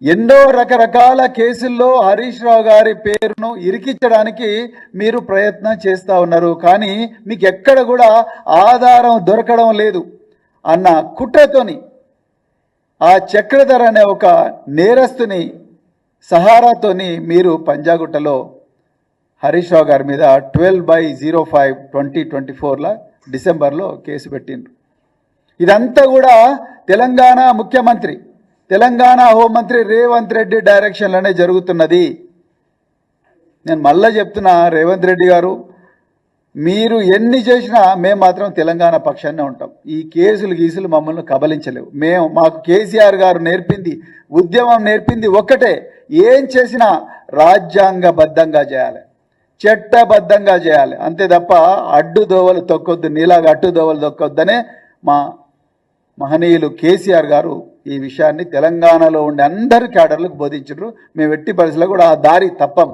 ఎన్నో రకరకాల కేసుల్లో హరీష్ రావు గారి పేరును ఇరికించడానికి మీరు ప్రయత్నం చేస్తూ ఉన్నారు. కానీ మీకు ఎక్కడ కూడా ఆధారం దొరకడం లేదు అన్న కుట్రతోని ఆ చక్రధర్ అనే ఒక నేరస్తుని సహారాతోని మీరు పంజాగుట్టలో హరీష్ రావు గారి మీద 12/05/2024 డిసెంబర్లో కేసు పెట్టిండ్రు. ఇదంతా కూడా తెలంగాణ ముఖ్యమంత్రి, తెలంగాణ హోంమంత్రి రేవంత్ రెడ్డి డైరెక్షన్లోనే జరుగుతున్నది. నేను మళ్ళా చెప్తున్నా, రేవంత్ రెడ్డి గారు, మీరు ఎన్ని చేసినా మేము మాత్రం తెలంగాణ పక్షాన్నే ఉంటాం. ఈ గీసులు మమ్మల్ని కబలించలేవు. మాకు కేసీఆర్ గారు నేర్పింది, ఉద్యమం నేర్పింది ఒక్కటే, ఏం చేసినా రాజ్యాంగబద్ధంగా చేయాలి, చట్టబద్ధంగా చేయాలి, అంతే తప్ప అడ్డుదోవలు తొక్కొద్దు, నీలాగా అడ్డుదోవలు తొక్కొద్దనే మా మహనీయులు కేసీఆర్ గారు ఈ విషయాన్ని తెలంగాణలో ఉండే అందరి క్యాడర్లకు బోధించారు. మేము ఎట్టి పరిస్థితుల్లో కూడా ఆ దారి తప్పం.